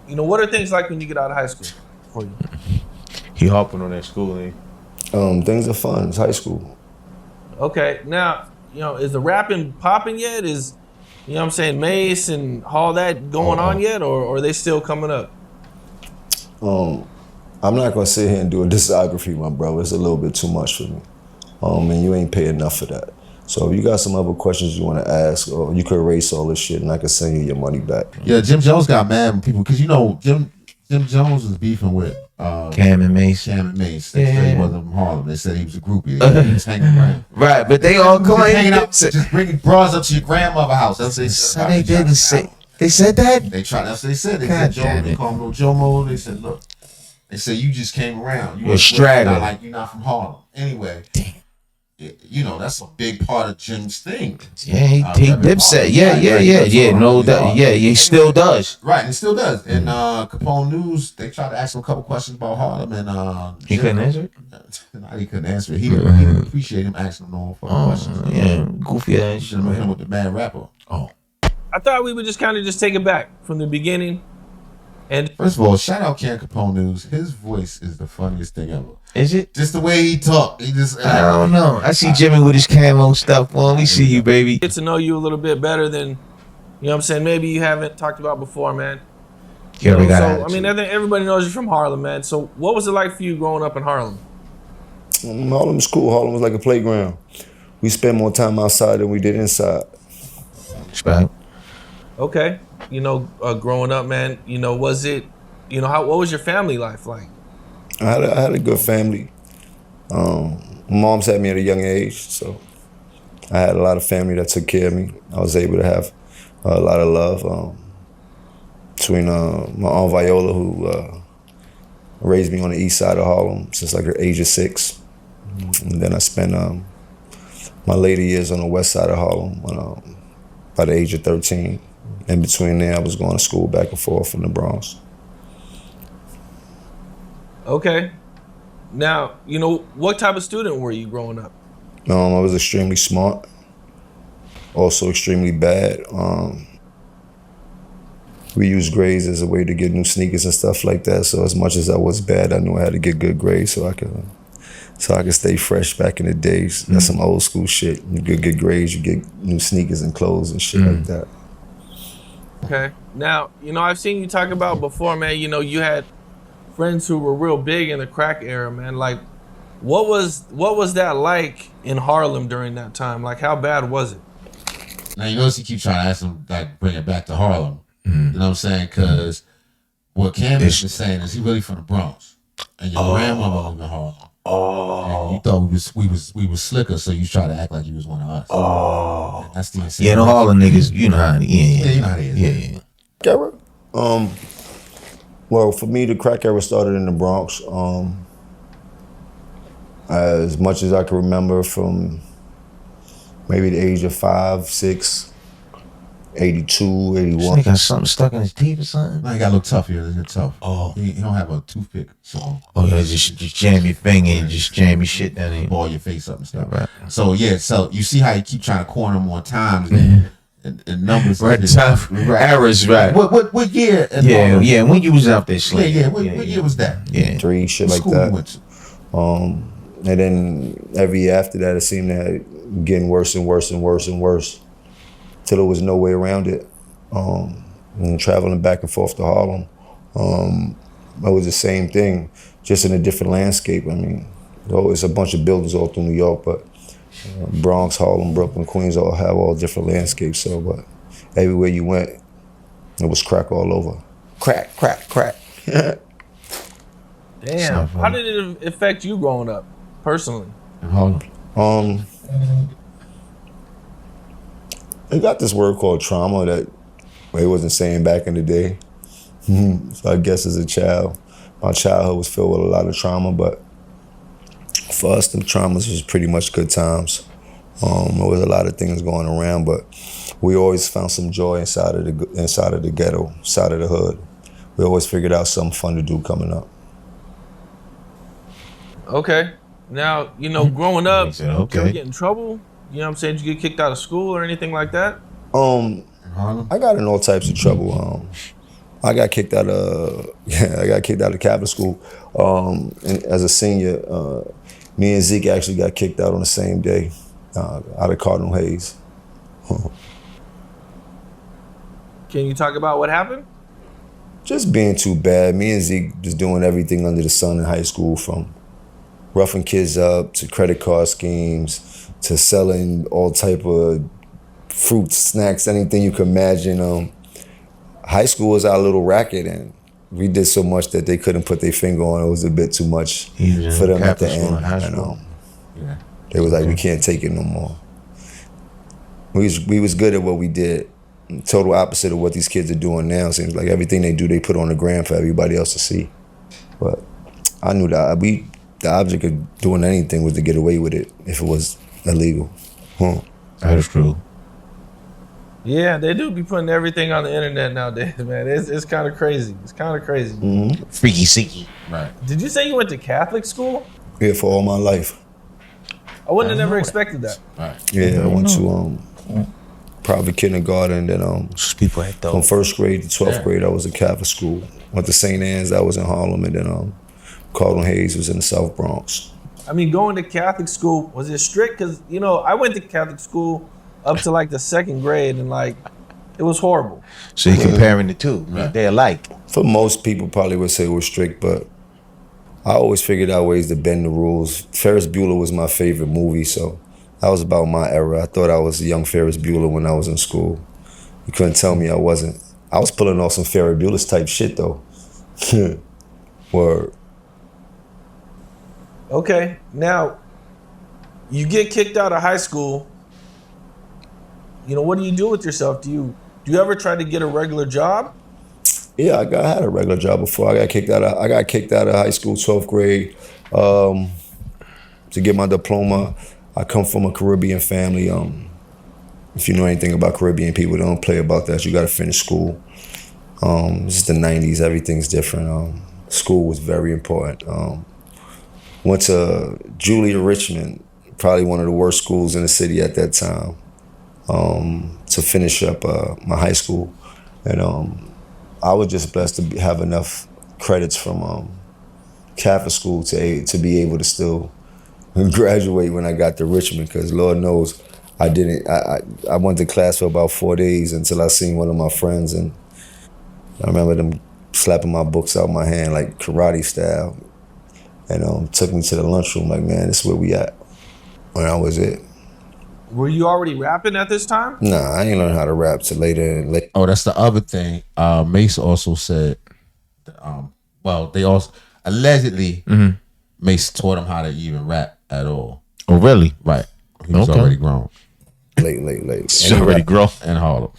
what are things like when you get out of high school for you? He hopping on that schooling. Things are fun. It's high school. Okay, now, is the rapping popping yet? Is, what I'm saying, Mace and all that going on yet, or are they still coming up? I'm not gonna sit here and do a discography, my bro. It's a little bit too much for me. And you ain't pay enough for that. So if you got some other questions you want to ask, or you could erase all this shit and I could send you your money back. Yeah, Jim Jones got mad when people, because Jim Jones was beefing with Cam and Mace. They said he wasn't from Harlem. They said he was a groupie. He was hanging around. Right, but they all claim just bringing bras up to your grandmother's house. That's what they said. They didn't say. They said that? That's what they said. They said Joe. They called him no Jomo. They said, look. They said you just came around. You're a straggler. Like you're not from Harlem. Anyway. That's a big part of Jim's thing. Yeah, he Dipset. Yeah. No, he still does. Right, he still does. And Capone News, they tried to ask him a couple questions about Harlem, and he couldn't answer it. He couldn't answer it. He didn't appreciate him asking no questions. Yeah, goofy ass. Should have hit him with the bad rapper. I thought we would just kind of just take it back from the beginning. And first of all, shout out Ken Capone News. His voice is the funniest thing ever. Is it? Just the way he talk. I don't know. I see Jimmy with his camo stuff on. We see you, baby. Get to know you a little bit better than, maybe you haven't talked about before, man. I think everybody knows you're from Harlem, man. So what was it like for you growing up in Harlem? Harlem was cool. Harlem was like a playground. We spent more time outside than we did inside. Respect. Okay. Growing up, man, was it, what was your family life like? I had a good family. Mom's had me at a young age, so I had a lot of family that took care of me. I was able to have a lot of love between my Aunt Viola, who raised me on the east side of Harlem since like the age of 6. And then I spent my later years on the west side of Harlem by the age of 13. In between there, I was going to school back and forth from the Bronx. Okay. Now, what type of student were you growing up? I was extremely smart, also extremely bad. We used grades as a way to get new sneakers and stuff like that. So as much as I was bad, I knew I had to get good grades so I could stay fresh back in the days. That's some old school shit. You get good grades, you get new sneakers and clothes and shit like that. Okay. Now, I've seen you talk about before, man, you had friends who were real big in the crack era, man. Like, what was that like in Harlem during that time? Like, how bad was it? Now, you notice he keeps trying to ask him, bring it back to Harlem. You know what I'm saying? Because what Cam has been saying is he really from the Bronx. And your grandmama lived in Harlem. And you thought we was slicker, so you try to act like you was one of us. And that's the insane. Yeah, the Harlem niggas, you know how it is. Yeah, you know how it is. Yeah. Era? Well, for me, the crack era started in the Bronx. As much as I can remember from maybe the age of 5, 6, 82, 81. This nigga got something stuck in his teeth or something? No, he got a little tough here. He's tough. Oh. He don't have a toothpick. So just jam your finger and just jam your shit down there. Ball your face up and stuff. Right. So you see how you keep trying to corner him on times and numbers. Right, tough. Errors, right. What year? Yeah, when you was out there slinging. Yeah, what year was that? Yeah. 3, shit like that. And then every year after that, it seemed to getting worse and worse and worse and worse. Till there was no way around it. And traveling back and forth to Harlem, it was the same thing, just in a different landscape. I mean, it's a bunch of buildings all through New York, but Bronx, Harlem, Brooklyn, Queens all have all different landscapes. So, but everywhere you went, it was crack all over. Crack. Damn. How did it affect you growing up, personally? In Harlem. They got this word called trauma that they wasn't saying back in the day. So I guess as a child, my childhood was filled with a lot of trauma, but for us, the traumas was pretty much good times. There was a lot of things going around, but we always found some joy inside of the ghetto, side of the hood. We always figured out something fun to do coming up. Okay. Now, growing up, Okay. did you ever get in trouble? You know what I'm saying? Did you get kicked out of school or anything like that? I got in all types of trouble. I got kicked out of I got kicked out of Catholic school. And as a senior, me and Zeke actually got kicked out on the same day out of Cardinal Hayes. Can you talk about what happened? Just being too bad. Me and Zeke was doing everything under the sun in high school, from roughing kids up to credit card schemes to selling all type of fruits, snacks, anything you can imagine. High school was our little racket, and we did so much that they couldn't put their finger on. It was a bit too much for them at the end. And they was like, we can't take it no more. We was good at what we did. Total opposite of what these kids are doing now. Seems like everything they do, they put on the gram for everybody else to see. But I knew that the object of doing anything was to get away with it if it was illegal. That is true. Yeah, they do be putting everything on the internet nowadays, man. It's kind of crazy. It's kind of crazy. Mm-hmm. Freaky seeky. Right. Did you say you went to Catholic school? Yeah, for all my life. I wouldn't have never expected that. Right. Yeah, I went to private kindergarten, then People had from first grade to 12th grade, I was at Catholic school. Went to St. Anne's, I was in Harlem, and then Cardinal Hayes was in the South Bronx. I mean, going to Catholic school, was it strict? Because, you know, I went to Catholic school up to like the 2nd grade, and like, it was horrible. So you're comparing the two. Right. They're alike. For most people, probably would say it was strict, but I always figured out ways to bend the rules. Ferris Bueller was my favorite movie, so that was about my era. I thought I was a young Ferris Bueller when I was in school. You couldn't tell me I wasn't. I was pulling off some Ferris Bueller's type shit, though. Word. Okay, now, you get kicked out of high school. You know, what do you do with yourself? Do you ever try to get a regular job? Yeah, I had a regular job before I got kicked out of. I got kicked out of high school, 12th grade, to get my diploma. I come from a Caribbean family. If you know anything about Caribbean people, they don't play about that. You got to finish school. This is the 90s. Everything's different. School was very important. Went to Julia Richmond, probably one of the worst schools in the city at that time, to finish up my high school. And I was just blessed to have enough credits from Catholic school to be able to still graduate when I got to Richmond, because Lord knows I didn't. I went to class for about 4 days until I seen one of my friends, and I remember them slapping my books out my hand like karate style, and took me to the lunchroom like, man, this is where we at. And that was it. Were you already rapping at this time? Nah, I ain't learned how to rap till later. Oh, that's the other thing. Mace also said, well, they also allegedly Mace taught him how to even rap at all. Oh, really? Right. He was already grown. Late. She's already grown. And Harlem.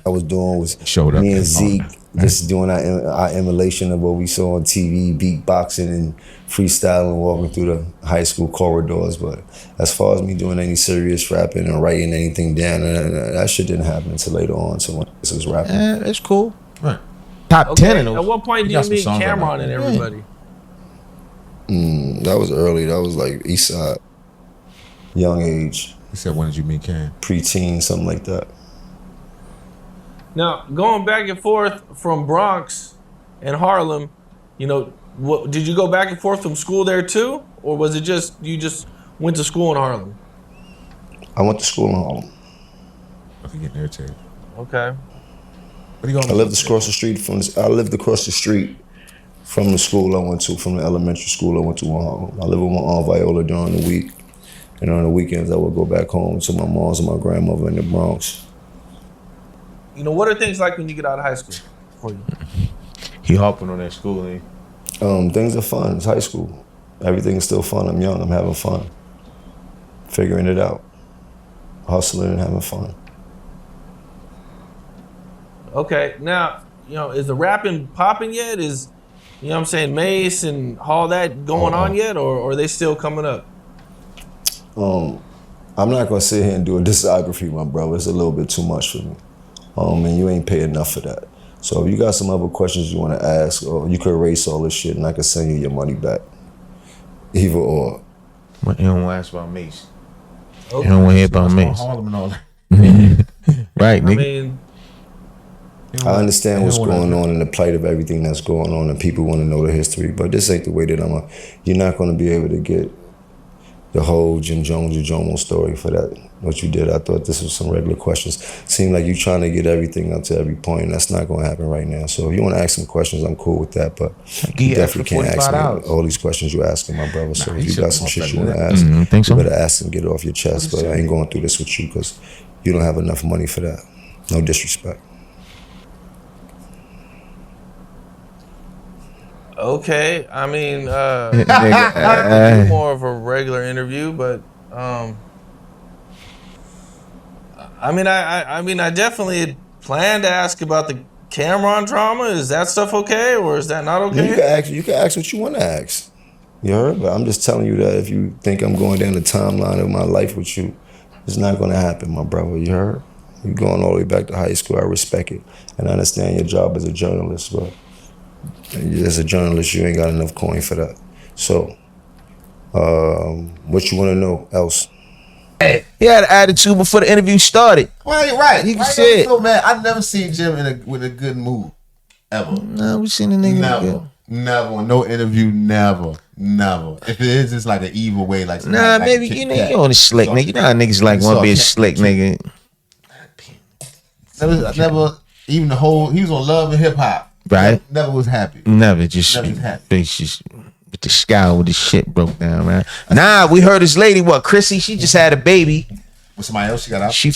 I was doing was Showed up me and in Zeke just doing our emulation of what we saw on TV, beatboxing and freestyling, walking through the high school corridors. But as far as me doing any serious rapping or writing anything down, that shit didn't happen until later on. So when this was rapping, It's cool. Right. Top 10 in those. At what point do got you some meet songs on Cameron that. and everybody? that was early. That was like East Side, young age, He said, when did you meet Cam? preteen, something like that. Now, going back and forth from Bronx and Harlem, you know, did you go back and forth from school there too? Or was it just, you just went to school in Harlem? I went to school in Harlem. I think getting irritated. Okay. What are you going I lived across the street I lived across the street from the school I went to, from the elementary school I went to in Harlem. I lived with my Aunt Viola during the week. And on the weekends, I would go back home to my mom's and my grandmother in the Bronx. You know, what are things like when you get out of high school for you? He hopping on that schooling. Things are fun. It's high school. Everything's still fun. I'm young. I'm having fun. Figuring it out. Hustling and having fun. Okay. Now, you know, is the rapping popping yet? Is, you know what I'm saying, Mace and all that going on yet? Or are they still coming up? I'm not going to sit here and do a discography, my brother. It's a little bit too much for me. And you ain't pay enough for that. So if you got some other questions you want to ask, or you could erase all this shit and I could send you your money back. Either or. But you don't want to ask about Mace. Okay. You don't want to hear about Mace. Harlem and all that. Right, I nigga. mean, I understand what's going on and the plight of everything that's going on, and people want to know the history. But this ain't the way that you're not going to be able to get the whole Jim Jones or Jomo story for that. What you did, I thought this was some regular questions. Seemed like you trying to get everything up to every point, and that's not going to happen right now. So if you want to ask some questions, I'm cool with that. But you definitely can't ask me all these questions you asking, my brother. So if you got some shit you want to ask, you better ask and get it off your chest. But I ain't going through this with you because you don't have enough money for that. No disrespect. Okay, I mean, more of a regular interview, but I mean, I definitely plan to ask about the Cameron drama. Is that stuff okay, or is that not okay? You can ask what you want to ask. You heard? But I'm just telling you that if you think I'm going down the timeline of my life with you, it's not going to happen, my brother. You heard? You're going all the way back to high school. I respect it, and I understand your job as a journalist, but as a journalist, you ain't got enough coin for that. So, what you want to know else? Hey, he had an attitude before the interview started. Well, you're right. He said, so mad. I've never seen Jim with a good mood ever. No, we seen the nigga. Never. No interview. Never. If it is, it's like an evil way. Like nah, maybe you on the slick nigga. You know how niggas like want to be a slick nigga. Never. Even the whole. He was on Love and Hip Hop. Right. Never was happy. Never just with the scowl with the shit broke down, man. Nah, we heard this lady, Chrissy, she just had a baby. With somebody else she got out? She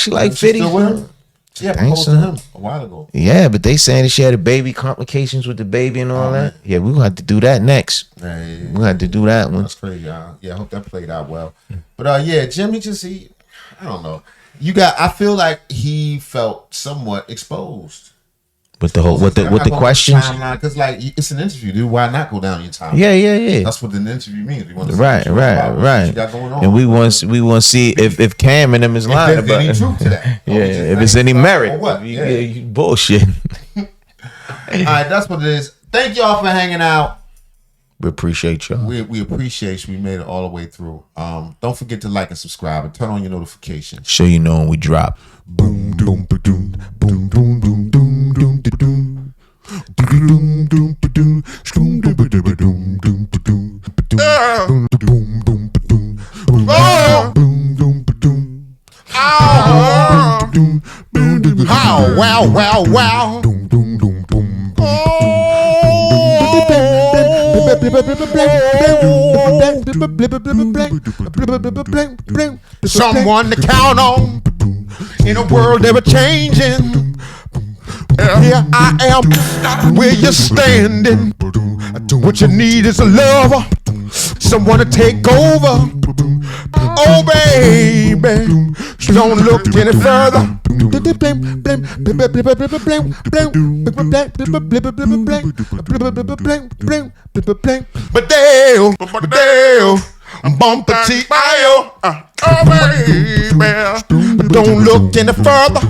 like 50. Still with him? She had proposed to him a while ago. Yeah, but they saying that she had a baby, complications with the baby and all that. Yeah, we're gonna have to do that next. Yeah. We're gonna have to do that one. That's crazy, yeah, I hope that played out well. But Jimmy I don't know. I feel like he felt somewhat exposed. With the whole with the questions, because like it's an interview, dude. Why not go down your timeline? Yeah. That's what an interview means. We want to right. And we want to see if Cam and them is lying about any truth to that. If it's any merit. What? You bullshit. All right, that's what it is. Thank y'all for hanging out. We appreciate y'all. We appreciate you. We made it all the way through. Don't forget to like and subscribe and turn on your notifications so you know when we drop. Boom doom ba doom boom doom doom doom doom doom doom doom ba doom doom doom ba doom doom doom ba doom boom boom boom ba doom boom doom ba doom how wow doom doom doom boom someone to count on in a world ever changing. Here I am, where you're standing. What you need is a lover, someone to take over. Oh baby, don't look any further. But Dale, bumper T-I-O. Oh baby, don't look any further.